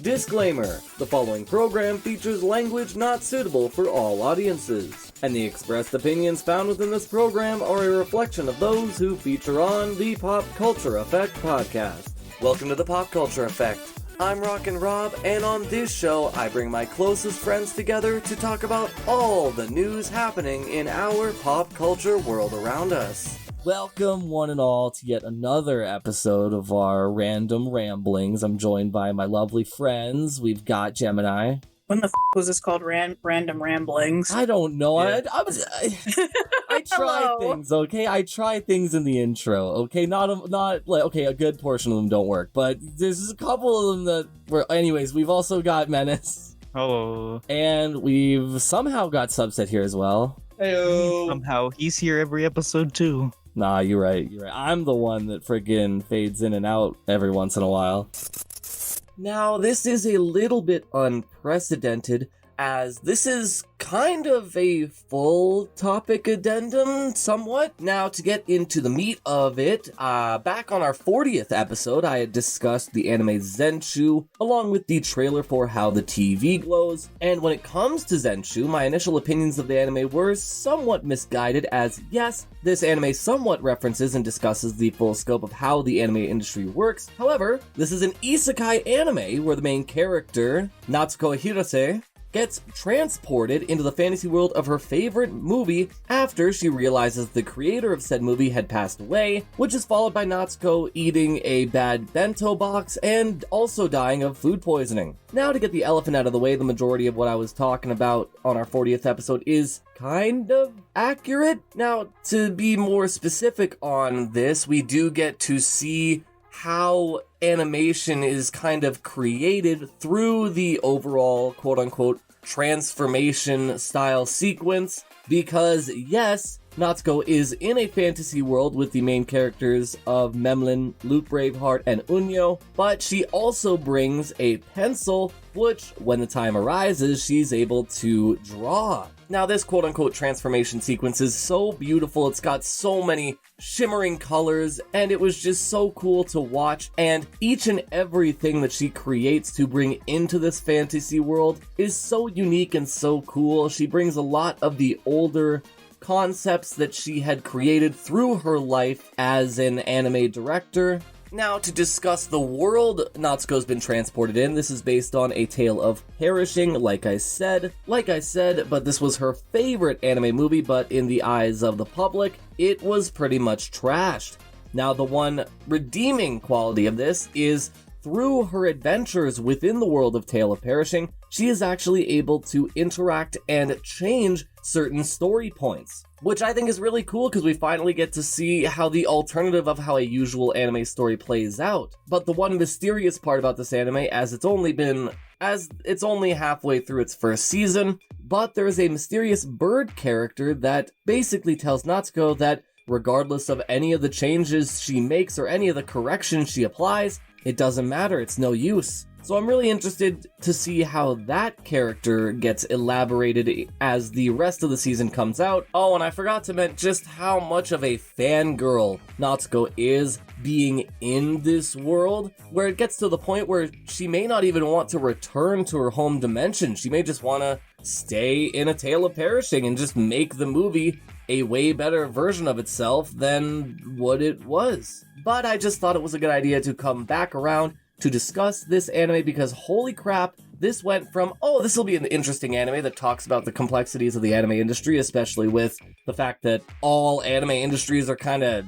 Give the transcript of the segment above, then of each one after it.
Disclaimer: the following program features language not suitable for all audiences, and the expressed opinions found within this program are a reflection of those who feature on the PopCulture Effect podcast. Welcome to the PopCulture Effect. I'm Rockin Rob, and on this show, I bring my closest friends together to talk about all the news happening in our pop culture world around us. Welcome, one and all, to yet another episode of our Random Ramblings. I'm joined by my lovely friends. We've got Gemini. When the was this called? Random Ramblings? I don't know. Yeah. I try things, okay? I try things in the intro, okay? Not like, okay, a good portion of them don't work, but there's a couple of them that were... Anyways, we've also got Menace. Hello. And we've somehow got Subset here as well. Heyo. Somehow he's here every episode too. Nah, you're right. I'm the one that friggin' fades in and out every once in a while. Now, this is a little bit unprecedented, as this is kind of a full topic addendum, somewhat. Now, to get into the meat of it, back on our 40th episode, I had discussed the anime Zenshu, along with the trailer for How the TV Glows, and when it comes to Zenshu, my initial opinions of the anime were somewhat misguided, as yes, this anime somewhat references and discusses the full scope of how the anime industry works. However, this is an isekai anime where the main character, Natsuko Hirose, gets transported into the fantasy world of her favorite movie after she realizes the creator of said movie had passed away, which is followed by Natsuko eating a bad bento box and also dying of food poisoning. Now, to get the elephant out of the way, the majority of what I was talking about on our 40th episode is kind of accurate. Now, to be more specific on this, we do get to see how animation is kind of created through the overall quote-unquote transformation style sequence, because yes, Natsuko is in a fantasy world with the main characters of Memlin, Luke Braveheart, and Unyo, but she also brings a pencil, which, when the time arises, she's able to draw. Now, this quote-unquote transformation sequence is so beautiful, it's got so many shimmering colors, and it was just so cool to watch, and each and everything that she creates to bring into this fantasy world is so unique and so cool. She brings a lot of the older concepts that she had created through her life as an anime director. Now, to discuss the world Natsuko's been transported in, this is based on A Tale of Perishing, like I said, but this was her favorite anime movie, but in the eyes of the public, it was pretty much trashed. Now, the one redeeming quality of this is through her adventures within the world of Tale of Perishing, she is actually able to interact and change certain story points, which I think is really cool because we finally get to see how the alternative of how a usual anime story plays out. But the one mysterious part about this anime, as it's only halfway through its first season, but there is a mysterious bird character that basically tells Natsuko that regardless of any of the changes she makes or any of the corrections she applies, it doesn't matter, it's no use. So I'm really interested to see how that character gets elaborated as the rest of the season comes out. Oh, and I forgot to mention just how much of a fangirl Natsuko is being in this world, where it gets to the point where she may not even want to return to her home dimension. She may just want to stay in A Tale of Perishing and just make the movie a way better version of itself than what it was. But I just thought it was a good idea to come back around to discuss this anime because holy crap, this went from, oh, this will be an interesting anime that talks about the complexities of the anime industry, especially with the fact that all anime industries are kind of,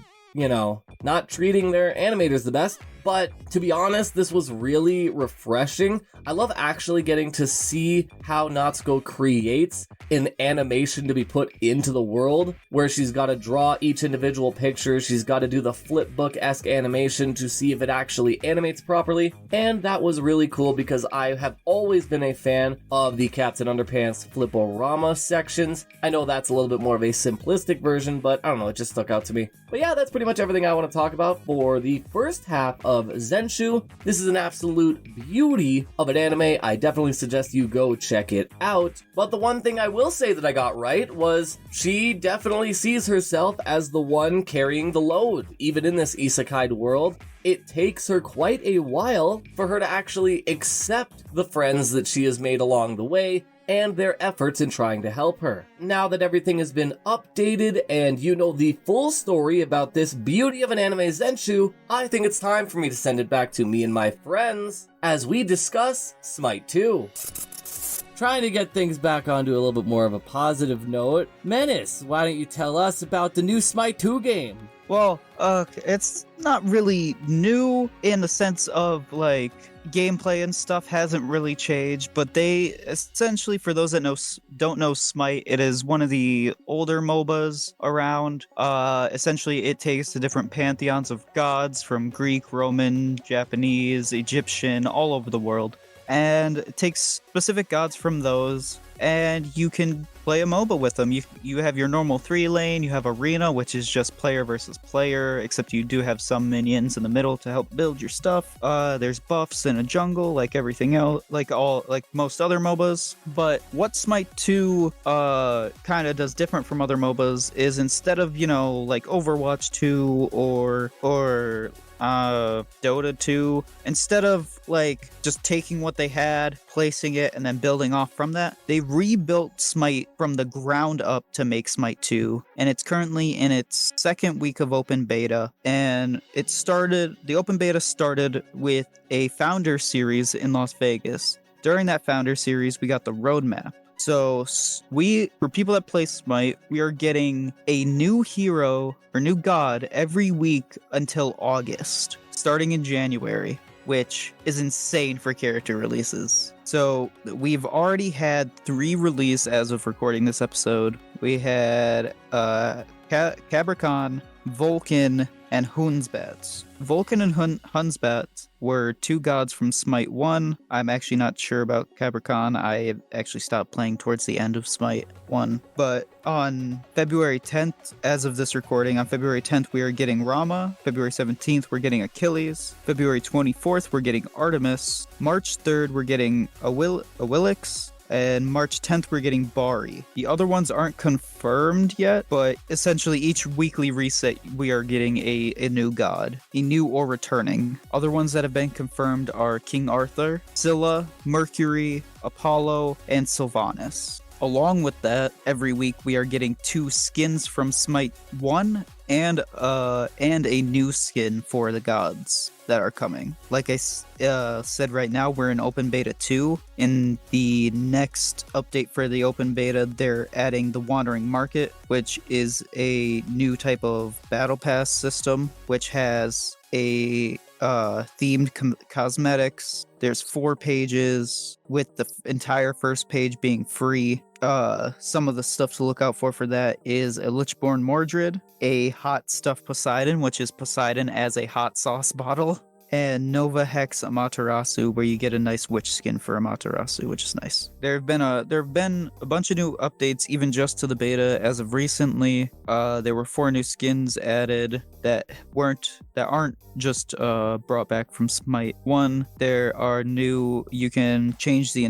not treating their animators the best. But to be honest, this was really refreshing. I love actually getting to see how Natsuko creates an animation to be put into the world, where she's got to draw each individual picture, she's got to do the flipbook-esque animation to see if it actually animates properly, and that was really cool because I have always been a fan of the Captain Underpants Fliporama sections. I know that's a little bit more of a simplistic version, but I don't know, it just stuck out to me. But yeah, that's pretty much everything I want to talk about for the first half of Zenshu. This is an absolute beauty of an anime. I definitely suggest you go check it out. But the one thing I will say that I got right was she definitely sees herself as the one carrying the load. Even in this isekai world, it takes her quite a while for her to actually accept the friends that she has made along the way and their efforts in trying to help her. Now that everything has been updated and you know the full story about this beauty of an anime Zenshu, I think it's time for me to send it back to me and my friends as we discuss Smite 2. Trying to get things back onto a little bit more of a positive note, Menace, why don't you tell us about the new Smite 2 game? Well, it's not really new in the sense of, like, gameplay and stuff hasn't really changed, but they essentially, for those that don't know Smite, it is one of the older MOBAs around. Essentially, it takes the different pantheons of gods from Greek, Roman, Japanese, Egyptian, all over the world, and it takes specific gods from those, and you can play a MOBA with them. You have your normal 3-lane, you have Arena, which is just player versus player, except you do have some minions in the middle to help build your stuff. There's buffs in a jungle, like everything else, like most other MOBAs. But what Smite 2 kind of does different from other MOBAs is, instead of, like Overwatch 2 or Dota 2, instead of like just taking what they had, placing it, and then building off from that, they rebuilt Smite from the ground up to make Smite 2, and it's currently in its second week of open beta. And the open beta started with a founder series in Las Vegas. During that founder series, we got the roadmap. So for people that play Smite, we are getting a new hero or new god every week until August, starting in January, which is insane for character releases. So we've already had 3 releases as of recording this episode. We had Capricorn, Vulcan, and Hunsbats. Vulcan and Hunsbats were 2 gods from Smite 1. I'm actually not sure about Capricorn. I actually stopped playing towards the end of Smite 1. But on February 10th, as of this recording, on February 10th, we are getting Rama. February 17th, we're getting Achilles. February 24th, we're getting Artemis. March 3rd, we're getting Awilix. And March 10th, we're getting Bari. The other ones aren't confirmed yet, but essentially each weekly reset, we are getting a new god, a new or returning. Other ones that have been confirmed are King Arthur, Scylla, Mercury, Apollo, and Sylvanas. Along with that, every week we are getting 2 skins from Smite 1 and a new skin for the gods that are coming. Like I said, right now we're in open beta 2. In the next update for the open beta, they're adding the Wandering Market, which is a new type of battle pass system, which has a themed cosmetics. There's 4 pages, with the entire first page being free. Some of the stuff to look out for that is a Lichborn Mordred, a hot stuff Poseidon, which is Poseidon as a hot sauce bottle, and Nova Hex Amaterasu, where you get a nice witch skin for Amaterasu, which is nice. There have been a bunch of new updates, even just to the beta as of recently. There were 4 new skins added that aren't just brought back from Smite 1. There are new. You can change the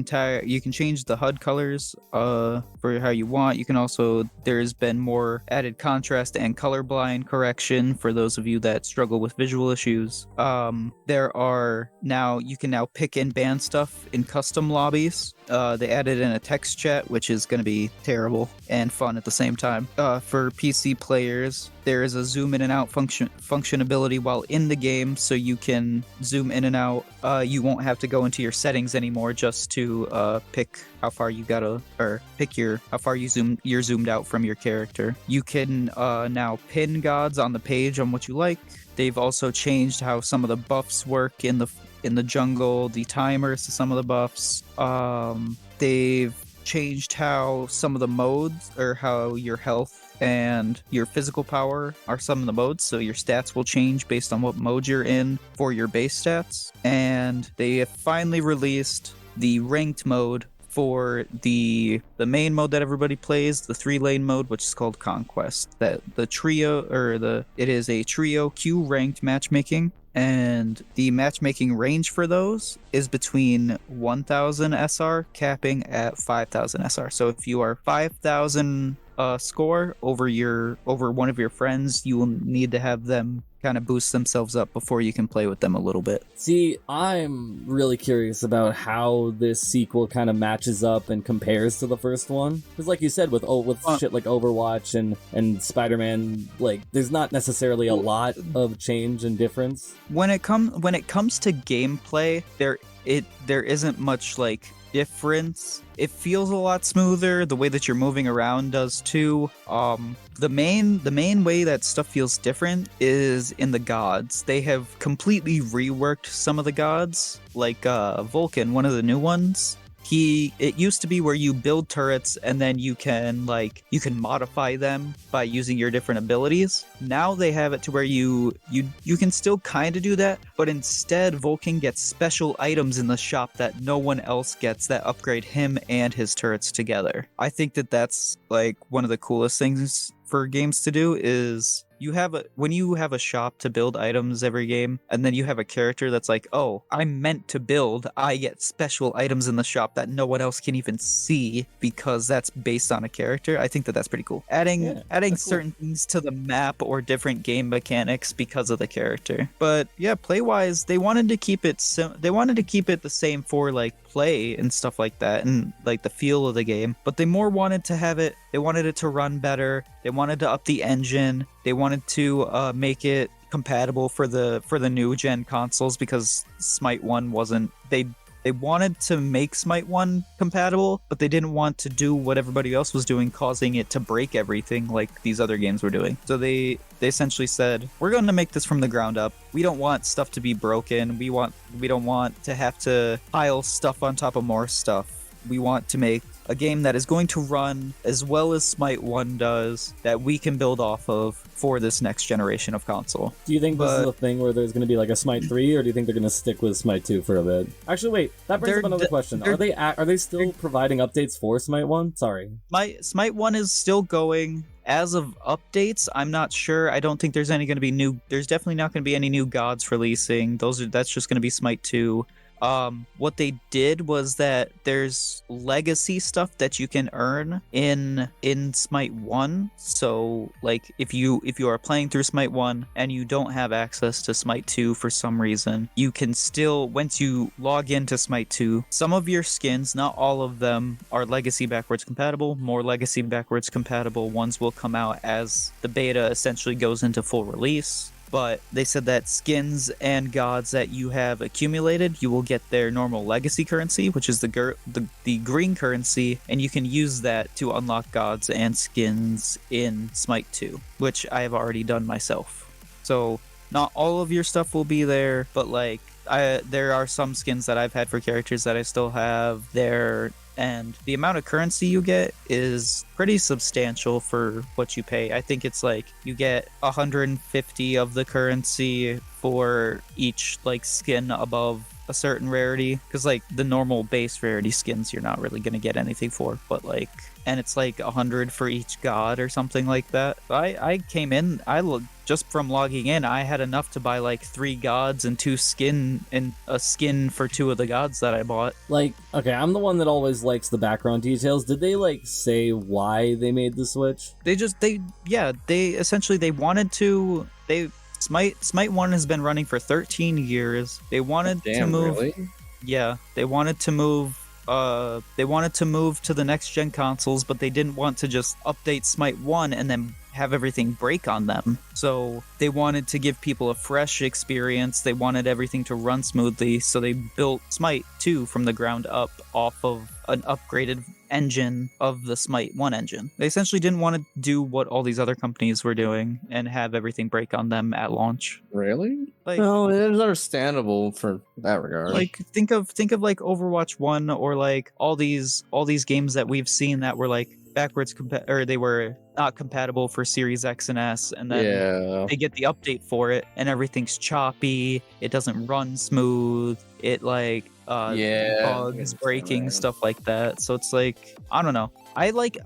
HUD colors for how you want. You can also, there's been more added contrast and colorblind correction for those of you that struggle with visual issues. You can now pick and ban stuff in custom lobbies. They added in a text chat, which is going to be terrible and fun at the same time. For PC players, there is a zoom in and out functionality while in the game, so you can zoom in and out. You won't have to go into your settings anymore just to pick how far you gotta, or pick how far you're zoomed out from your character. You can now pin gods on the page on what you like. They've also changed how some of the buffs work in the jungle, the timers to some of the buffs. They've changed how some of the modes, or how your health and your physical power are some of the modes, so your stats will change based on what mode you're in for your base stats. And they have finally released the ranked mode for the main mode that everybody plays, the 3-lane mode, which is called Conquest. It is a trio queue ranked matchmaking. and the matchmaking range for those is between 1000 SR capping at 5000 SR. So if you are 5000 score over one of your friends, you will need to have them kind of boost themselves up before you can play with them a little bit. See, I'm really curious about how this sequel kind of matches up and compares to the first one. Because like you said, with shit like Overwatch and Spider-Man, like there's not necessarily a lot of change and difference. When it comes to gameplay, there isn't much like difference. It feels a lot smoother. The way that you're moving around does too. The main way that stuff feels different is in the gods. They have completely reworked some of the gods, like Vulcan, one of the new ones. It used to be where you build turrets and then you can modify them by using your different abilities. Now they have it to where you can still kind of do that, but instead Vulcan gets special items in the shop that no one else gets that upgrade him and his turrets together. I think that that's like one of the coolest things for games to do is when you have a shop to build items every game, and then you have a character that's like, oh, I'm meant to build, I get special items in the shop that no one else can even see because that's based on a character. I think that that's pretty cool. Adding certain things to the map or different game mechanics because of the character. But yeah, play-wise, they wanted to keep it the same for like play and stuff like that and like the feel of the game, but they wanted it to run better. They wanted to up the engine. They wanted to make it compatible for the new gen consoles because Smite 1 wasn't. They wanted to make Smite 1 compatible, but they didn't want to do what everybody else was doing, causing it to break everything like these other games were doing. So they essentially said, we're going to make this from the ground up. We don't want stuff to be broken. We don't want to have to pile stuff on top of more stuff. We want to make a game that is going to run as well as Smite 1 does, that we can build off of for this next generation of console. Do you think this is a thing where there's going to be like a Smite 3, or do you think they're going to stick with Smite 2 for a bit? Actually, wait, that brings up another question. Are they still providing updates for Smite 1? Sorry. Smite 1 is still going. As of updates, I'm not sure. I don't think there's there's definitely not going to be any new gods releasing. That's just going to be Smite 2. What they did was that there's legacy stuff that you can earn in Smite 1. So like if you are playing through Smite 1 and you don't have access to Smite 2 for some reason, you can still, once you log into Smite 2, some of your skins, not all of them, are legacy backwards compatible. More legacy backwards compatible ones will come out as the beta essentially goes into full release. But they said that skins and gods that you have accumulated, you will get their normal legacy currency, which is the green currency, and you can use that to unlock gods and skins in Smite 2, which I have already done myself. So not all of your stuff will be there, but like there are some skins that I've had for characters that I still have there. And the amount of currency you get is pretty substantial for what you pay. I think it's like you get 150 of the currency for each like skin above a certain rarity, because like the normal base rarity skins you're not really going to get anything for, but like, and it's like 100 for each god or something like that. I came in, just from logging in, I had enough to buy like 3 gods and 2 skin and a skin for 2 of the gods that I bought. Like, okay, I'm the one that always likes the background details. Did they like say why they made the switch? They essentially wanted to. Smite 1 has been running for 13 years. They wanted to move. Really? Yeah, they wanted to move. They wanted to move to the next gen consoles, but they didn't want to just update Smite 1 and then have everything break on them. So they wanted to give people a fresh experience. They wanted everything to run smoothly, so they built Smite 2 from the ground up off of an upgraded engine of the Smite 1 engine. They essentially didn't want to do what all these other companies were doing and have everything break on them at launch. Really? No, it is understandable for that regard. Like think of like Overwatch 1 or like all these games that we've seen that were like backwards or they were not compatible for Series X and S, and then they get the update for it and everything's choppy, it doesn't run smooth, it like bugs, breaking, stuff like that. So it's like, I don't know. I like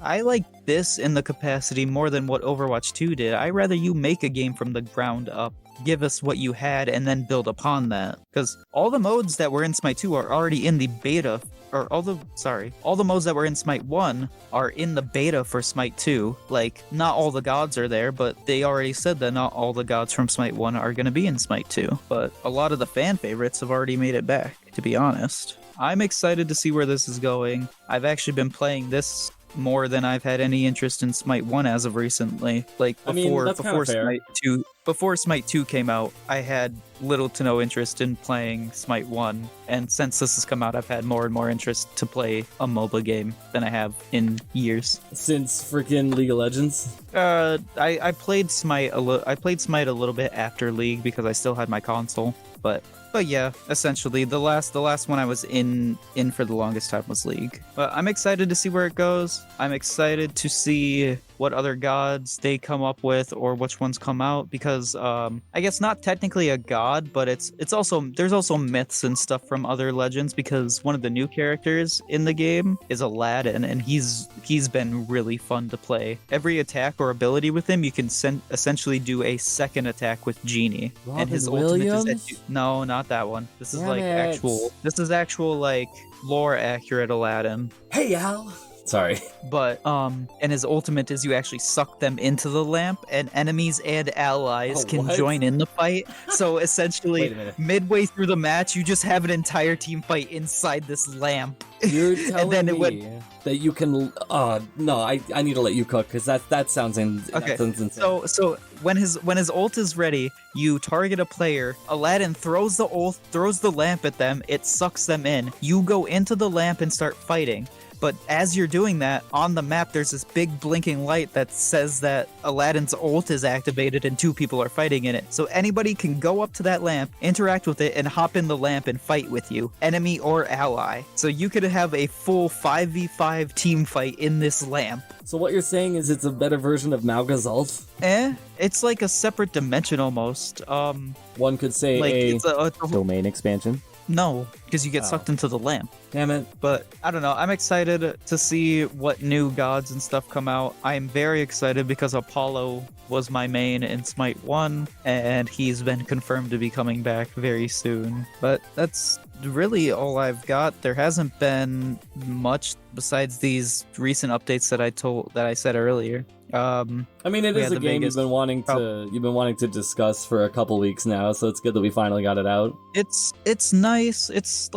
this in the capacity more than what Overwatch 2 did. I'd rather you make a game from the ground up give us what you had and then build upon that. Because all the modes that were in Smite 2 are already in the beta, or all the modes that were in Smite 1 are in the beta for Smite 2. Like, not all the gods are there, but they already said that not all the gods from Smite 1 are going to be in Smite 2. But a lot of the fan favorites have already made it back, to be honest. I'm excited to see where this is going. I've actually been playing this more than I've had any interest in Smite 1 as of recently. Like, before Smite 2 came out, I had little to no interest in playing Smite 1, and since this has come out, I've had more and more interest to play a MOBA game than I have in years. Since freaking League of Legends? I played Smite a little bit after League because I still had my console, but yeah, essentially the last one I was in for the longest time was League. But I'm excited to see where it goes. I'm excited to see what other gods they come up with or which ones come out, because I guess not technically a god, but there's also myths and stuff from other legends, because one of the new characters in the game is Aladdin, and he's been really fun to play. Every attack or ability with him, you can essentially do a second attack with Genie. Robin and his Williams? ultimate is no, not that one. This is Damn it. actual like lore accurate Aladdin. Hey, Al! Sorry. But and his ultimate is you actually suck them into the lamp, and enemies and allies can what? join in the fight. So Wait a essentially, minute. midway through the match, you just have an entire team fight inside this lamp. You're telling then it me that you can... no, I need to let you cook, because that sounds Okay, insane. so when his ult is ready, you target a player. Aladdin throws the lamp at them. It sucks them in. You go into the lamp and start fighting. But as you're doing that, on the map, there's this big blinking light that says that Aladdin's ult is activated and two people are fighting in it. So anybody can go up to that lamp, interact with it, and hop in the lamp and fight with you, enemy or ally. So you could have a full 5v5 team fight in this lamp. So what you're saying is it's a better version of Malga's ult? It's like a separate dimension almost. One could say Like a it's a domain expansion. no, because you get sucked into the lamp. Damn it. But I don't know. I'm excited to see what new gods and stuff come out. I'm very excited because Apollo was my main in Smite 1, and he's been confirmed to be coming back very soon. But that's really all I've got. There hasn't been much besides these recent updates that I said earlier. I mean, it is a game you've been wanting to discuss for a couple weeks now, so it's good that we finally got it out. It's nice. It's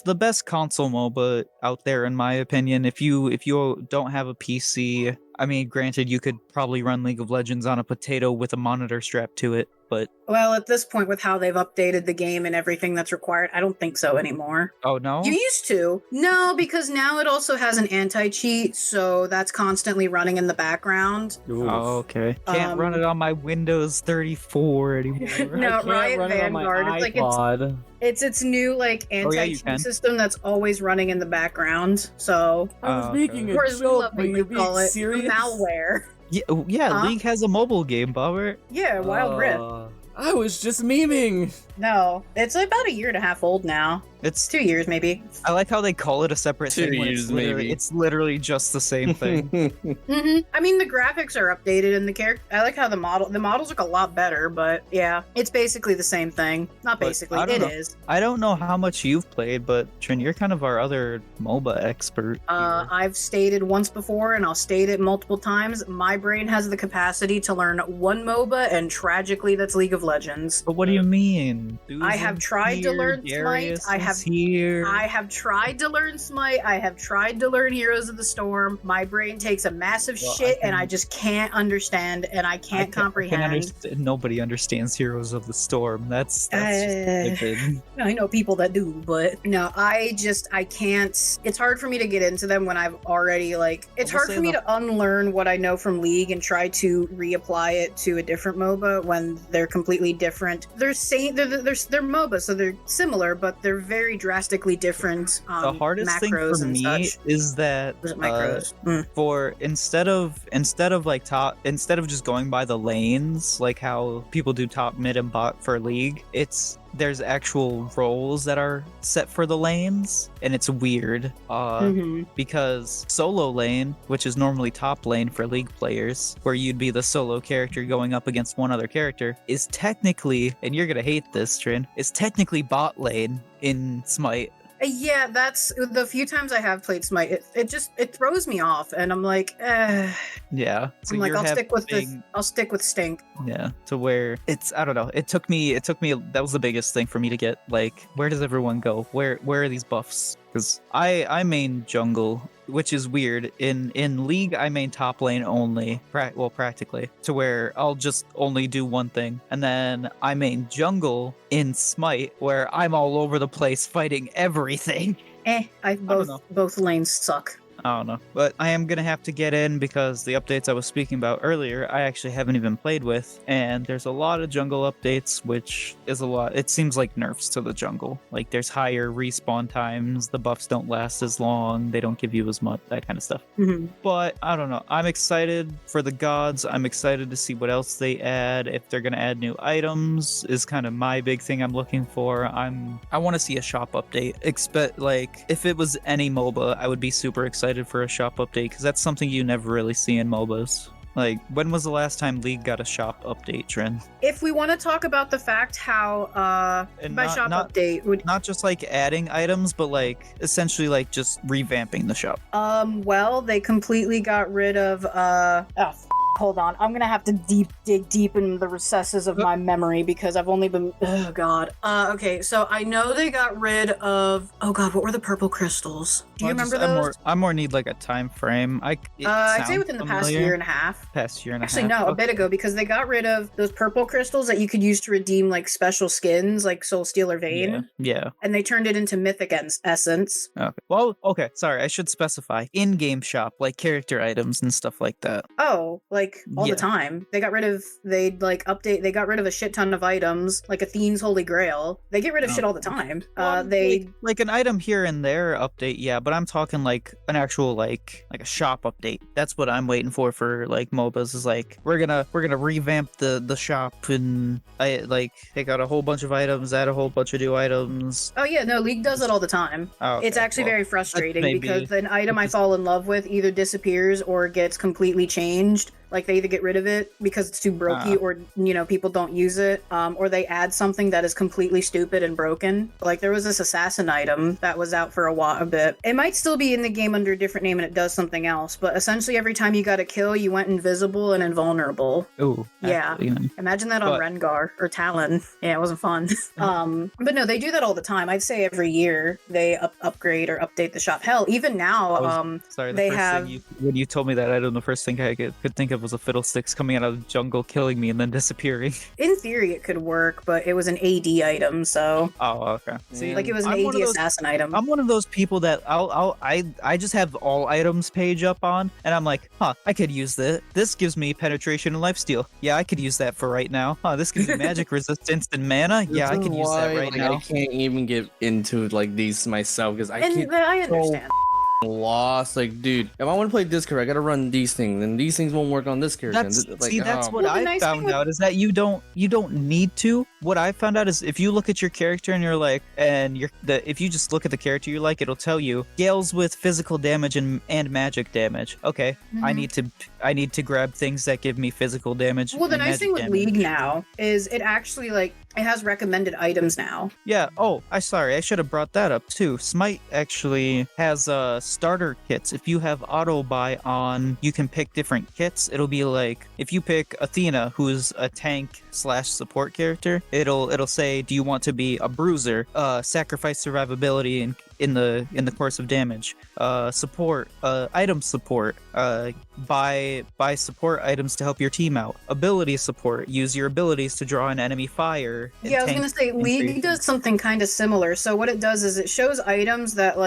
the best console MOBA out there in my opinion. If you don't have a PC, I mean, granted, you could probably run League of Legends on a potato with a monitor strapped to it, but Well, at this point, with how they've updated the game and everything that's required, I don't think so anymore. oh no. You used to. No, because now it also has an anti-cheat, so that's constantly running in the background. Oof. Oh, okay. Can't run it on my Windows 34 anymore. No, I can't Riot run it on Vanguard. my It's like iPod. it's its new like Oh, yeah, you anti-cheat can. system that's always running in the background. So, I was Oh, making okay. a or as we joke, but lovingly you're being call it, serious? malware. Yeah, Huh? League has a mobile game, Bobber. Yeah, Wild Rift. I was just memeing. No, it's about a year and a half old now. It's 2 years, maybe. I like how they call it a separate 2 thing when years, maybe. it's literally just the same thing. I mean, the graphics are updated, and the character. I like how the models look a lot better. But yeah, it's basically the same thing. Not But basically, I don't it know. is. I don't know how much you've played, but Trin, you're kind of our other MOBA expert. here. I've stated once before, and I'll state it multiple times. My brain has the capacity to learn one MOBA, and tragically, that's League of Legends. But what do you mean? I have Susan's tried to here, learn Smite. Darius I is have- here. I have tried to learn Smite. I have tried to learn Heroes of the Storm. My brain takes a massive Well, shit, and can- I just can't understand, and I can't comprehend. Nobody understands Heroes of the Storm. That's Uh, stupid. I know people that do, but no, I can't. It's hard for me to get into them when I've already it's We'll hard say for me the- to unlearn what I know from League and try to reapply it to a different MOBA when they're completely different. They're MOBA, so they're similar, but they're very drastically different. The hardest thing macros for and me such. is that Was it macros? for instead of just going by the lanes like how people do top, mid, and bot for League, it's there's actual roles that are set for the lanes, and it's weird because solo lane, which is normally top lane for League players, where you'd be the solo character going up against one other character, is technically, and you're gonna hate this, Trin, is technically bot lane in Smite. Yeah, that's the few times I have played Smite. It throws me off, and I'm like, Yeah. So I'm like, you're I'll stick with this. having- I'll stick with Stink. Yeah, to where it's, I don't know. It took me. That was the biggest thing for me to get. Like, where does everyone go? Where are these buffs? Because I main jungle, which is weird. In League, I main top lane only. Practically, to where I'll just only do one thing, and then I main jungle in Smite, where I'm all over the place fighting everything. Both lanes suck. I don't know. But I am going to have to get in because the updates I was speaking about earlier, I actually haven't even played with. And there's a lot of jungle updates, which is a lot. It seems like nerfs to the jungle. Like there's higher respawn times. The buffs don't last as long. They don't give you as much, that kind of stuff. But I don't know. I'm excited for the gods. I'm excited to see what else they add. If they're going to add new items is kind of my big thing I'm looking for. I want to see a shop update. Like if it was any MOBA, I would be super excited for a shop update because that's something you never really see in MOBAs. Like, when was the last time League got a shop update, Trin? If we want to talk about the fact how update would not just like adding items, but like essentially like just revamping the shop. Well, they completely got rid of hold on. I'm gonna have to dig deep in the recesses of my memory because I've only been. Oh God. Okay, so I know they got rid of. Oh God, what were the purple crystals? Do you remember those? I more need like a time frame. I'd say within the past year and a half. Actually, no, a bit ago because they got rid of those purple crystals that you could use to redeem like special skins, like Soul Stealer Vein. Yeah. And they turned it into Mythic Essence. Okay. Well, okay. Sorry, I should specify in-game shop, like character items and stuff like that. Oh, like all the time. They got rid of they got rid of a shit ton of items, like Athene's Holy Grail. They get rid of shit all the time. Like an item here and there update, yeah, but I'm talking like an actual like a shop update. That's what I'm waiting for like MOBAs is like we're gonna revamp the shop and take out a whole bunch of items, add a whole bunch of new items. Oh yeah, no, League does it all the time. Oh, okay. It's actually very frustrating because an item I fall in love with either disappears or gets completely changed. Like they either get rid of it because it's too brokey or, people don't use it, or they add something that is completely stupid and broken. Like there was this assassin item that was out for a bit. It might still be in the game under a different name and it does something else, but essentially every time you got a kill, you went invisible and invulnerable. Ooh. Yeah. Imagine that on Rengar or Talon. Yeah, it wasn't fun. But no, they do that all the time. I'd say every year they upgrade or update the shop. Hell, even now, when you told me that item, the first thing I could think of was a Fiddlesticks coming out of the jungle, killing me, and then disappearing. In theory, it could work, but it was an AD item, so. Oh, okay. See, like it was an AD assassin item. I'm one of those people that I just have all items page up on, and I'm like, I could use this. This gives me penetration and lifesteal. Yeah, I could use that for right now. This gives me magic resistance and mana. Yeah, I could use that right now. I can't even get into like these myself because I understand. Lost, like, dude, if I want to play this character, I gotta run these things, and these things won't work on this character. That's what I found out is that you don't need to. What I found out is if you look at your character and you're like, if you just look at the character you like, it'll tell you scales with physical damage and magic damage. Okay, I need to grab things that give me physical damage. Well, the nice thing with League now is it actually it has recommended items now. Yeah. Oh, I should have brought that up too. Smite actually has starter kits. If you have auto buy on, you can pick different kits. It'll be like if you pick Athena, who's a tank / support character, it'll say, do you want to be a bruiser? Sacrifice survivability in the course of damage. Support, item support. Buy support items to help your team out. Ability support, use your abilities to draw an enemy fire. Yeah, I was gonna say League does something kind of similar. So what it does is it shows items that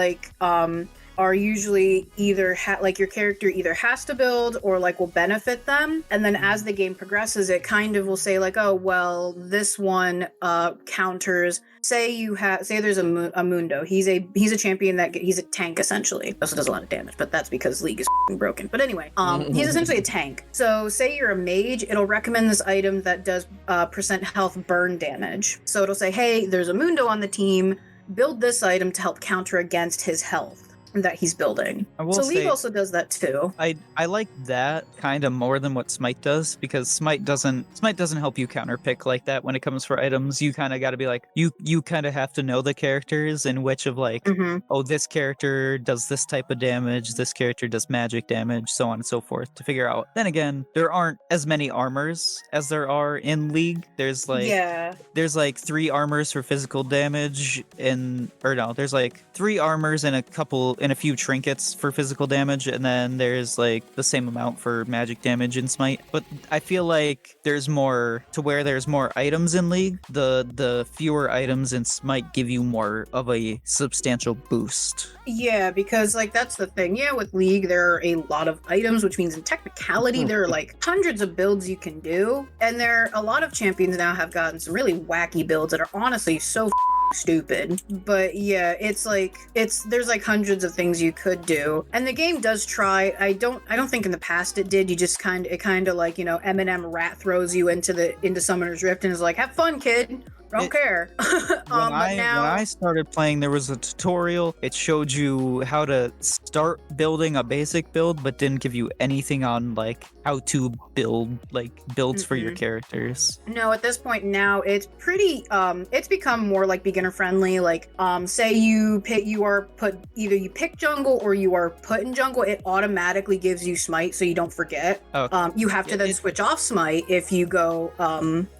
are usually either like your character either has to build or like will benefit them. And then as the game progresses, it kind of will say like, oh, well, this one counters. Say there's a Mundo. He's a champion he's a tank essentially. Also does a lot of damage, but that's because League is broken. But anyway, he's essentially a tank. So say you're a mage, it'll recommend this item that does percent health burn damage. So it'll say, hey, there's a Mundo on the team. Build this item to help counter against his health that he's building. So League also does that too. I like that kind of more than what Smite does, because Smite doesn't help you counter pick like that when it comes for items. You kind of got to be like, you kind of have to know the characters in which of like, oh, this character does this type of damage, this character does magic damage, so on and so forth, to figure out. Then again, there aren't as many armors as there are in League. There's 3 armors for physical damage there's like 3 armors and a few trinkets for physical damage, and then there's like the same amount for magic damage in Smite. But I feel like there's more items in League. The fewer items in Smite give you more of a substantial boost. Yeah, because like that's the thing. Yeah, with League there are a lot of items, which means in technicality there are like hundreds of builds you can do, and a lot of champions now have gotten some really wacky builds that are honestly so stupid. But yeah, there's like hundreds of things you could do, and the game does try. I don't think in the past it did. You just kind of like, Eminem rat throws you into Summoner's Rift and is like, have fun, kid. Don't care. When I started playing, there was a tutorial. It showed you how to start building a basic build, but didn't give you anything on like how to build like builds for your characters. No, at this point now it's pretty it's become more like beginner friendly. Like say you pick jungle or you are put in jungle, it automatically gives you Smite so you don't forget. Okay. You have to then switch off Smite if you go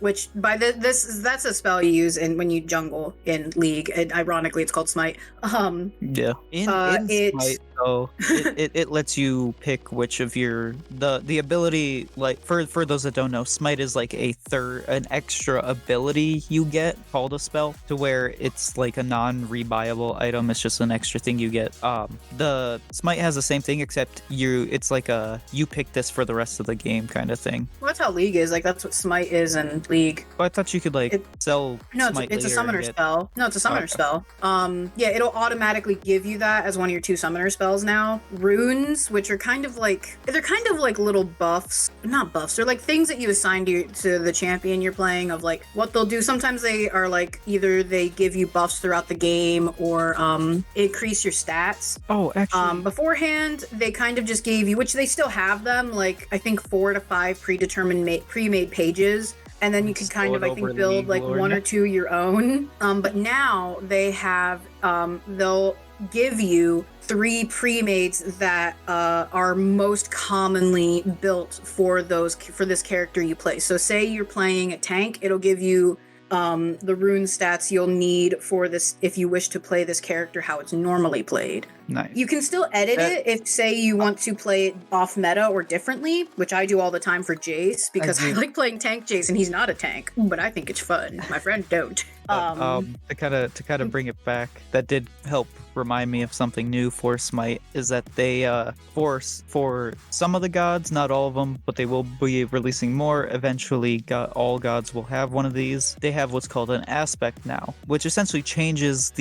which by that's a spell you use when you jungle in League, and ironically it's called Smite. In Smite though, it lets you pick which of the ability, like for those that don't know, Smite is like an extra ability you get called a spell, to where it's like a non-rebuyable item. It's just an extra thing you get. The Smite has the same thing, except it's like you pick this for the rest of the game kind of thing. Well, that's how League is. Like that's what Smite is in League. Well, I thought you could sell. No, it's a summoner spell. No, it's a summoner spell. Yeah, it'll automatically give you that as one of your 2 summoner spells now. Runes, which are kind of like little buffs. Not buffs. They're like things that you assign to the champion you're playing, of like what they'll do. Sometimes they are like either they give you buffs throughout the game or increase your stats. Oh, actually. Beforehand, they kind of just gave you, which they still have them, like I think 4 to 5 pre-made pages. And then you can kind of, I think, build like 1 or 2 your own. But now they have, they'll give you 3 pre-mates that are most commonly built for this character you play. So say you're playing a tank, it'll give you the rune stats you'll need for this if you wish to play this character how it's normally played. Nice. You can still edit it if, say, you want to play it off meta or differently, which I do all the time for Jace, because I like playing tank Jace, and he's not a tank, but I think it's fun. My friend don't. To kind of bring it back, that did help remind me of something new for Smite, is that they for some of the gods, not all of them, but they will be releasing more eventually. All gods will have one of these. They have what's called an aspect now, which essentially changes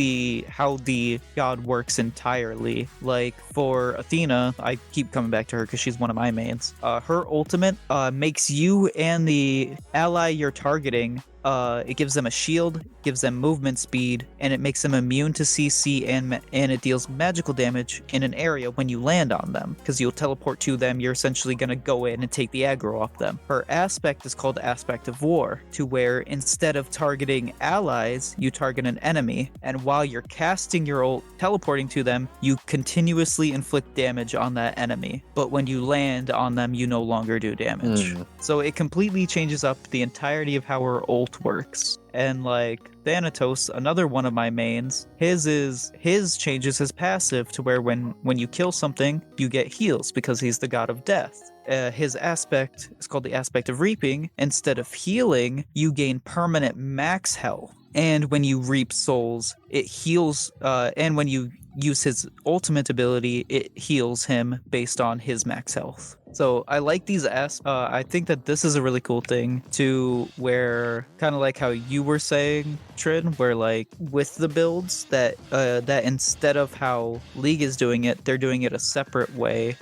how the god works entirely. Like for Athena, I keep coming back to her because she's one of my mains. Her ultimate makes you and the ally you're targeting, it gives them a shield, gives them movement speed, and it makes them immune to CC, and it deals magical damage in an area when you land on them, because you'll teleport to them. You're essentially going to go in and take the aggro off them. Her aspect is called Aspect of War, to where instead of targeting allies, you target an enemy, and while you're casting your ult, teleporting to them, you continuously inflict damage on that enemy. But when you land on them, you no longer do damage. So it completely changes up the entirety of how her ult works. And like Thanatos, another one of my mains, his changes his passive to where when you kill something, you get heals because he's the god of death. his aspect is called the aspect of reaping. Instead of healing, you gain permanent max health. And when you reap souls, it heals, and when you use his ultimate ability, it heals him based on his max health. So I like these I think that this is a really cool thing to where, kind of like how you were saying, Trin, where like with the builds that instead of how League is doing it, they're doing it a separate way.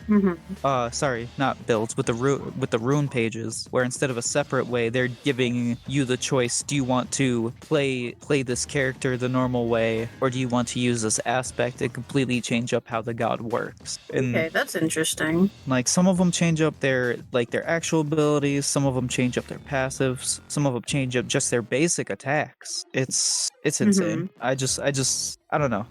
Sorry, not builds, with the rune pages, where instead of a separate way, they're giving you the choice. Do you want to play this character the normal way, or do you want to use this aspect and completely change up how the god works? And okay, that's interesting. like some of them change up their actual abilities, some of them change up their passives, some of them change up just their basic attacks. It's insane. I don't know.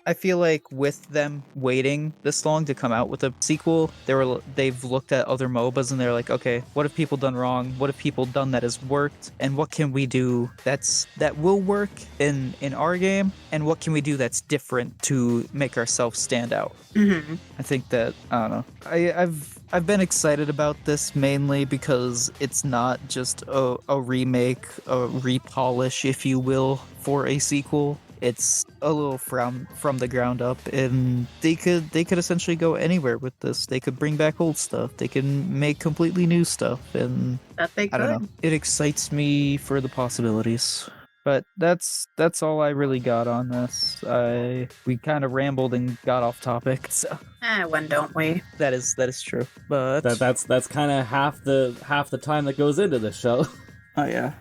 I feel like with them waiting this long to come out with a sequel, they've looked at other MOBAs and they're like, okay, what have people done wrong? What have people done that has worked? And what can we do that will work in our game? And what can we do that's different to make ourselves stand out? I think that, I don't know. I've been excited about this mainly because it's not just a remake, a repolish, if you will, for a sequel. It's a little from the ground up, and they could essentially go anywhere with this. They could bring back old stuff. They can make completely new stuff, and That they could. I don't know. It excites me for the possibilities. But that's all I really got on this. We kind of rambled and got off topic. So When don't we? that is true. But That's kind of half the time that goes into the show. oh yeah.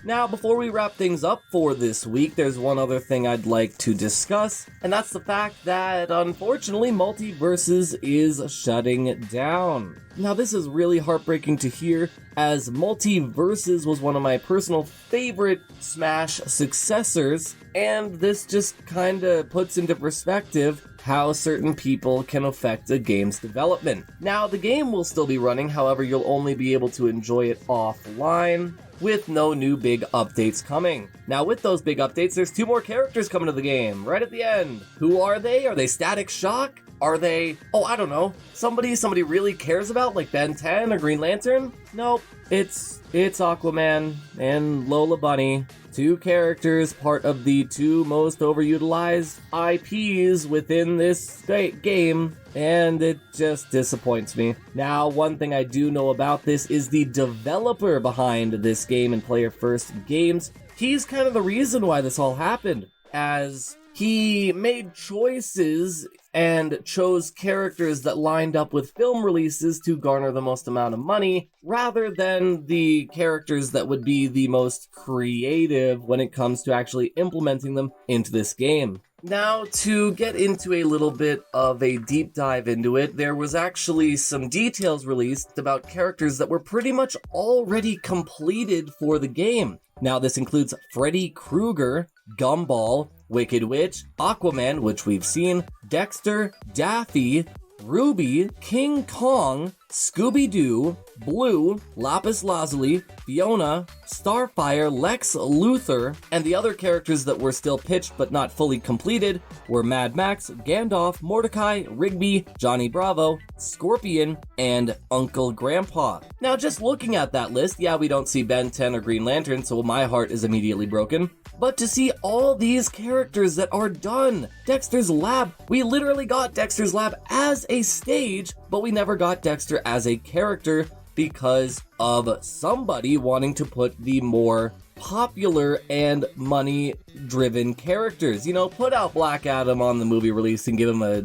Now, before we wrap things up for this week, there's one other thing I'd like to discuss, and that's the fact that, unfortunately, Multiversus is shutting down. Now, this is really heartbreaking to hear, as Multiversus was one of my personal favorite Smash successors, and this just kinda puts into perspective how certain people can affect a game's development. Now, the game will still be running, however, you'll only be able to enjoy it offline, with no new big updates coming. Now, with those big updates, there's 2 more characters coming to the game, right at the end. Who are they? Are they Static Shock? Are they, I don't know, somebody really cares about, like Ben 10 or Green Lantern? Nope, it's Aquaman and Lola Bunny. 2 characters, part of the 2 most overutilized IPs within this game, and it just disappoints me. Now, one thing I do know about this is the developer behind this game and Player First Games. He's kind of the reason why this all happened, as he made choices and chose characters that lined up with film releases to garner the most amount of money, rather than the characters that would be the most creative when it comes to actually implementing them into this game. Now, to get into a little bit of a deep dive into it, there was actually some details released about characters that were pretty much already completed for the game. Now, this includes Freddy Krueger, Gumball, Wicked Witch, Aquaman, which we've seen, Dexter, Daffy, Ruby, King Kong, Scooby-Doo, Blue, Lapis Lazuli, Fiona, Starfire, Lex Luthor, and the other characters that were still pitched but not fully completed were Mad Max, Gandalf, Mordecai, Rigby, Johnny Bravo, Scorpion, and Uncle Grandpa. Now, just looking at that list, yeah, we don't see Ben 10 or Green Lantern, so my heart is immediately broken. But to see all these characters that are done, Dexter's Lab, we literally got Dexter's Lab as a stage, but we never got Dexter as a character because of somebody wanting to put the more popular and money-driven characters. You know, put out Black Adam on the movie release and give him a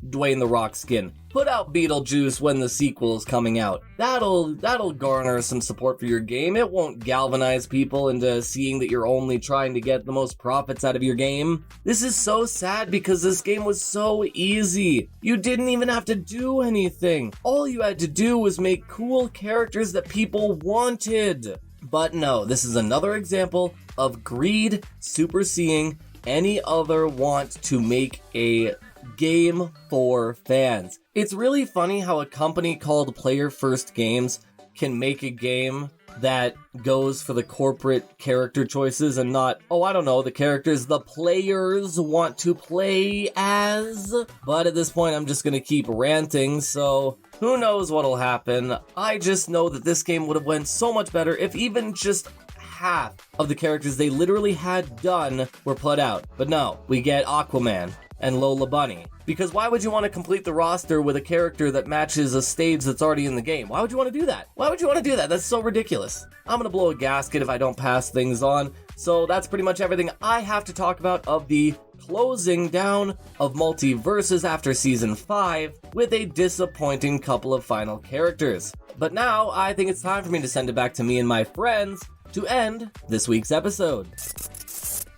Dwayne The Rock skin. Put out Beetlejuice when the sequel is coming out. That'll garner some support for your game. It won't galvanize people into seeing that you're only trying to get the most profits out of your game. This is so sad because this game was so easy. You didn't even have to do anything. All you had to do was make cool characters that people wanted. But no, this is another example of greed superseding any other want to make a game for fans. It's really funny how a company called Player First Games can make a game that goes for the corporate character choices and not, oh, I don't know, the characters the players want to play as. But at this point, I'm just gonna keep ranting, so who knows what'll happen. I just know that this game would have went so much better if even just half of the characters they literally had done were put out. But no, we get Aquaman and Lola Bunny. Because why would you want to complete the roster with a character that matches a stage that's already in the game? Why would you want to do that? Why would you want to do that? That's so ridiculous. I'm gonna blow a gasket if I don't pass things on. So that's pretty much everything I have to talk about of the closing down of Multiversus after Season 5 with a disappointing couple of final characters. But now, I think it's time for me to send it back to me and my friends to end this week's episode.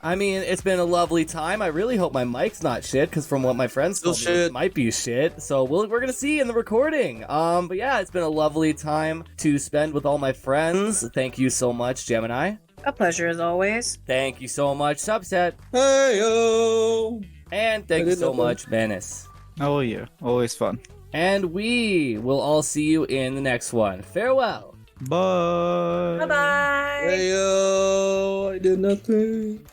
I mean, it's been a lovely time. I really hope my mic's not shit, because from what my friends told me, it might be shit. So we're gonna see in the recording. But yeah, it's been a lovely time to spend with all my friends. Thank you so much, Gemini. A pleasure as always. Thank you so much, Subset. Hey-yo! And thank you so much, Menace. Oh yeah, always fun. And we will all see you in the next one. Farewell. Bye. Bye-bye. Hey-yo! I did nothing.